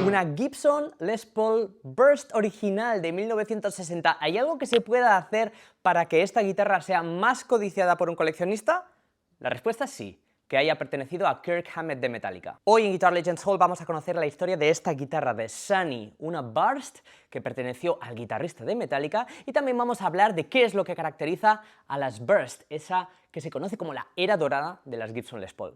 Una Gibson Les Paul Burst original de 1960. ¿Hay algo que se pueda hacer para que esta guitarra sea más codiciada por un coleccionista? La respuesta es sí, que haya pertenecido a Kirk Hammett de Metallica. Hoy en Guitar Legends Hall vamos a conocer la historia de esta guitarra de Sunny, una Burst que perteneció al guitarrista de Metallica, y también vamos a hablar de qué es lo que caracteriza a las Burst, esa que se conoce como la era dorada de las Gibson Les Paul.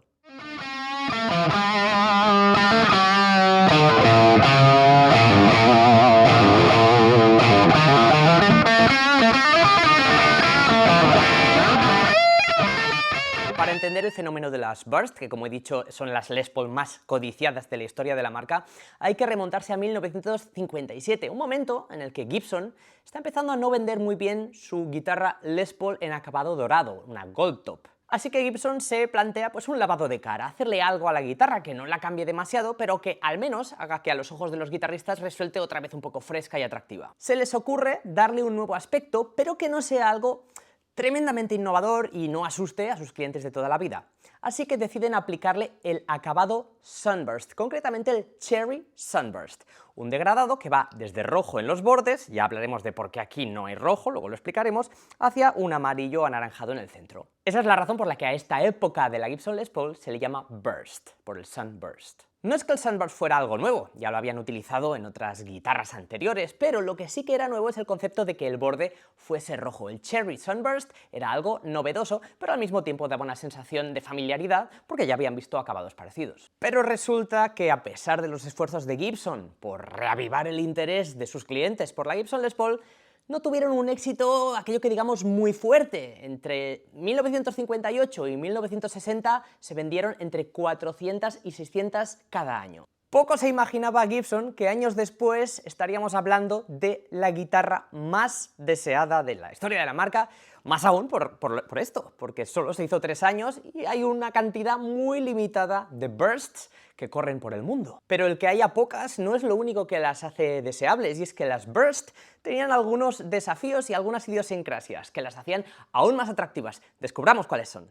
Para entender el fenómeno de las Burst, que como he dicho son las Les Paul más codiciadas de la historia de la marca, hay que remontarse a 1957, un momento en el que Gibson está empezando a no vender muy bien su guitarra Les Paul en acabado dorado, una Gold Top. Así que Gibson se plantea pues un lavado de cara, hacerle algo a la guitarra que no la cambie demasiado, pero que al menos haga que a los ojos de los guitarristas resulte otra vez un poco fresca y atractiva. Se les ocurre darle un nuevo aspecto, pero que no sea algo tremendamente innovador y no asuste a sus clientes de toda la vida. Así que deciden aplicarle el acabado Sunburst, concretamente el Cherry Sunburst, un degradado que va desde rojo en los bordes, ya hablaremos de por qué aquí no hay rojo, luego lo explicaremos, hacia un amarillo anaranjado en el centro. Esa es la razón por la que a esta época de la Gibson Les Paul se le llama Burst, por el Sunburst. No es que el Sunburst fuera algo nuevo, ya lo habían utilizado en otras guitarras anteriores, pero lo que sí que era nuevo es el concepto de que el borde fuese rojo. El Cherry Sunburst era algo novedoso, pero al mismo tiempo daba una sensación de familiaridad porque ya habían visto acabados parecidos. Pero resulta que a pesar de los esfuerzos de Gibson por reavivar el interés de sus clientes por la Gibson Les Paul, no tuvieron un éxito, aquello que digamos, muy fuerte. Entre 1958 y 1960 se vendieron entre 400 y 600 cada año. Poco se imaginaba Gibson que años después estaríamos hablando de la guitarra más deseada de la historia de la marca, más aún por esto, porque solo se hizo 3 años y hay una cantidad muy limitada de Bursts que corren por el mundo. Pero el que haya pocas no es lo único que las hace deseables, y es que las Burst tenían algunos desafíos y algunas idiosincrasias que las hacían aún más atractivas. Descubramos cuáles son.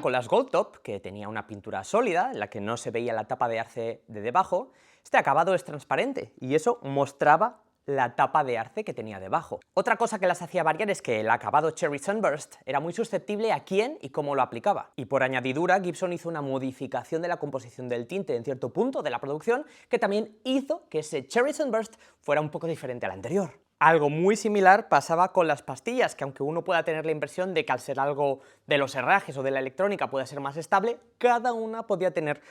Con las Gold Top, que tenía una pintura sólida, en la que no se veía la tapa de arce de debajo, este acabado es transparente, y eso mostraba la tapa de arce que tenía debajo. Otra cosa que las hacía variar es que el acabado Cherry Sunburst era muy susceptible a quién y cómo lo aplicaba. Y por añadidura, Gibson hizo una modificación de la composición del tinte en cierto punto de la producción, que también hizo que ese Cherry Sunburst fuera un poco diferente al anterior. Algo muy similar pasaba con las pastillas, que aunque uno pueda tener la impresión de que al ser algo de los herrajes o de la electrónica puede ser más estable, cada una podía tener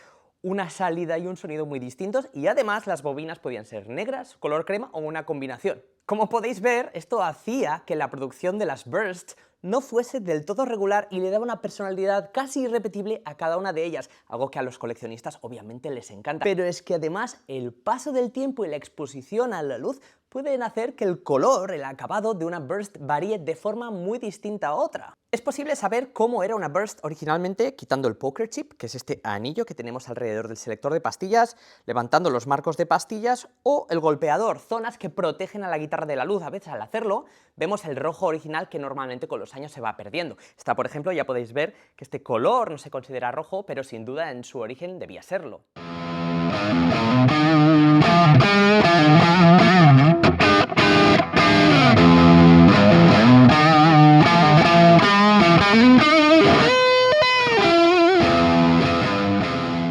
una salida y un sonido muy distintos, y además las bobinas podían ser negras, color crema o una combinación. Como podéis ver, esto hacía que la producción de las Bursts no fuese del todo regular y le daba una personalidad casi irrepetible a cada una de ellas, algo que a los coleccionistas obviamente les encanta. Pero es que además el paso del tiempo y la exposición a la luz pueden hacer que el color, el acabado de una Burst varíe de forma muy distinta a otra. Es posible saber cómo era una Burst originalmente quitando el poker chip, que es este anillo que tenemos alrededor del selector de pastillas, levantando los marcos de pastillas, o el golpeador, zonas que protegen a la guitarra de la luz. A veces al hacerlo vemos el rojo original que normalmente con los años se va perdiendo. Esta, por ejemplo, ya podéis ver que este color no se considera rojo, pero sin duda en su origen debía serlo.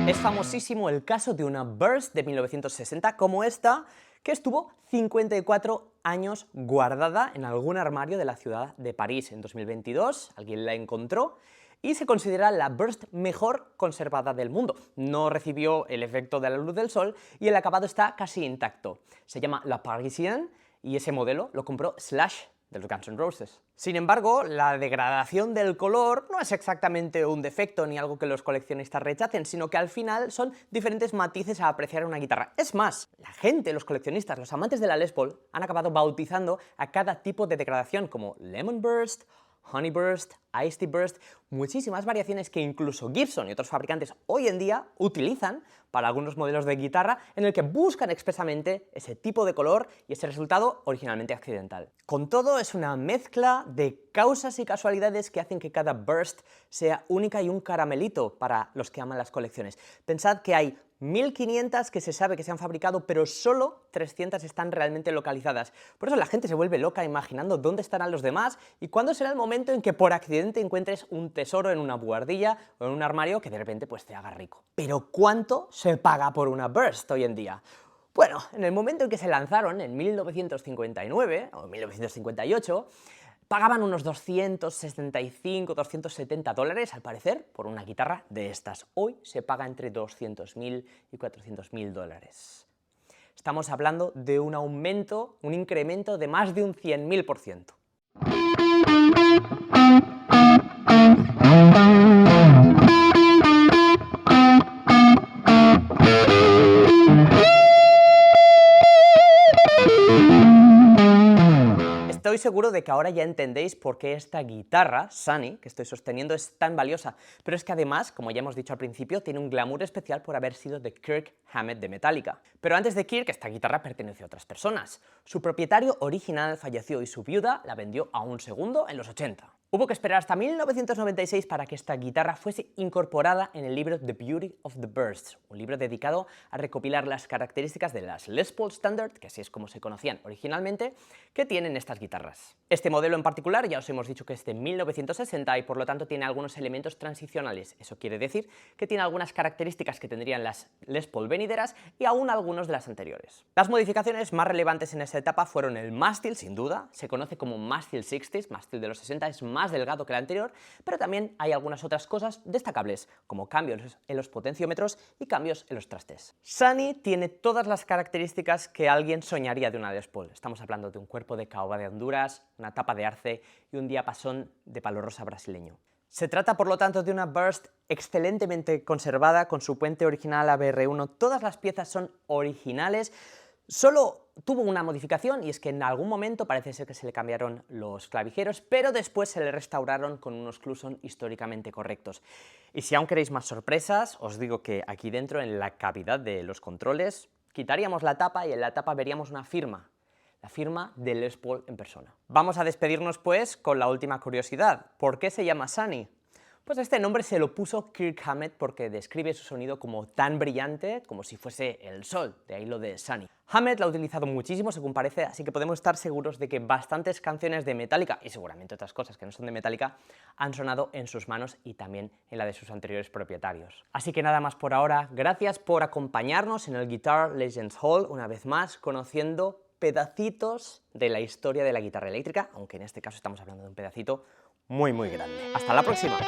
Es famosísimo el caso de una Burst de 1960 como esta, que estuvo 54 años guardada en algún armario de la ciudad de París. En 2022 alguien la encontró y se considera la Burst mejor conservada del mundo. No recibió el efecto de la luz del sol y el acabado está casi intacto. Se llama La Parisienne y ese modelo lo compró Slash de los Guns N' Roses. Sin embargo, la degradación del color no es exactamente un defecto ni algo que los coleccionistas rechacen, sino que al final son diferentes matices a apreciar en una guitarra. Es más, la gente, los coleccionistas, los amantes de la Les Paul, han acabado bautizando a cada tipo de degradación como Lemon Burst, Honey Burst, Iced Tea Burst, muchísimas variaciones que incluso Gibson y otros fabricantes hoy en día utilizan para algunos modelos de guitarra en el que buscan expresamente ese tipo de color y ese resultado originalmente accidental. Con todo, es una mezcla de causas y casualidades que hacen que cada burst sea única y un caramelito para los que aman las colecciones. Pensad que hay 1500 que se sabe que se han fabricado, pero solo 300 están realmente localizadas. Por eso la gente se vuelve loca imaginando dónde estarán los demás y cuándo será el momento en que por accidente encuentres un tesoro en una buhardilla o en un armario que de repente pues te haga rico. Pero ¿cuánto se paga por una burst hoy en día? Bueno, en el momento en que se lanzaron, en 1959 o 1958, pagaban unos 265, 270 dólares, al parecer, por una guitarra de estas. Hoy se paga entre 200.000 y 400.000 dólares. Estamos hablando de un aumento, un incremento de más de un 100.000%. Estoy seguro de que ahora ya entendéis por qué esta guitarra, Sunny, que estoy sosteniendo, es tan valiosa, pero es que además, como ya hemos dicho al principio, tiene un glamour especial por haber sido de Kirk Hammett de Metallica. Pero antes de Kirk, esta guitarra perteneció a otras personas. Su propietario original falleció y su viuda la vendió a un segundo en los 80. Hubo que esperar hasta 1996 para que esta guitarra fuese incorporada en el libro The Beauty of the Bursts, un libro dedicado a recopilar las características de las Les Paul Standard, que así es como se conocían originalmente, que tienen estas guitarras. Este modelo en particular ya os hemos dicho que es de 1960 y por lo tanto tiene algunos elementos transicionales. Eso quiere decir que tiene algunas características que tendrían las Les Paul venideras y aún algunos de las anteriores. Las modificaciones más relevantes en esa etapa fueron el mástil, sin duda, se conoce como mástil 60s, mástil de los 60, es más delgado que el anterior, pero también hay algunas otras cosas destacables, como cambios en los potenciómetros y cambios en los trastes. Sunny tiene todas las características que alguien soñaría de una Les Paul. Estamos hablando de un cuerpo de caoba de Honduras, una tapa de arce y un diapasón de palo rosa brasileño. Se trata, por lo tanto, de una burst excelentemente conservada, con su puente original ABR1, todas las piezas son originales. Solo tuvo una modificación y es que en algún momento parece ser que se le cambiaron los clavijeros, pero después se le restauraron con unos Kluson históricamente correctos. Y si aún queréis más sorpresas, os digo que aquí dentro, en la cavidad de los controles, quitaríamos la tapa y en la tapa veríamos una firma, la firma de Les Paul en persona. Vamos a despedirnos pues con la última curiosidad. ¿Por qué se llama Sunny? Pues este nombre se lo puso Kirk Hammett porque describe su sonido como tan brillante como si fuese el sol, de ahí lo de Sunny. Hammett la ha utilizado muchísimo, según parece, así que podemos estar seguros de que bastantes canciones de Metallica, y seguramente otras cosas que no son de Metallica, han sonado en sus manos y también en la de sus anteriores propietarios. Así que nada más por ahora, gracias por acompañarnos en el Guitar Legends Hall, una vez más, conociendo pedacitos de la historia de la guitarra eléctrica, aunque en este caso estamos hablando de un pedacito muy grande. ¡Hasta la próxima!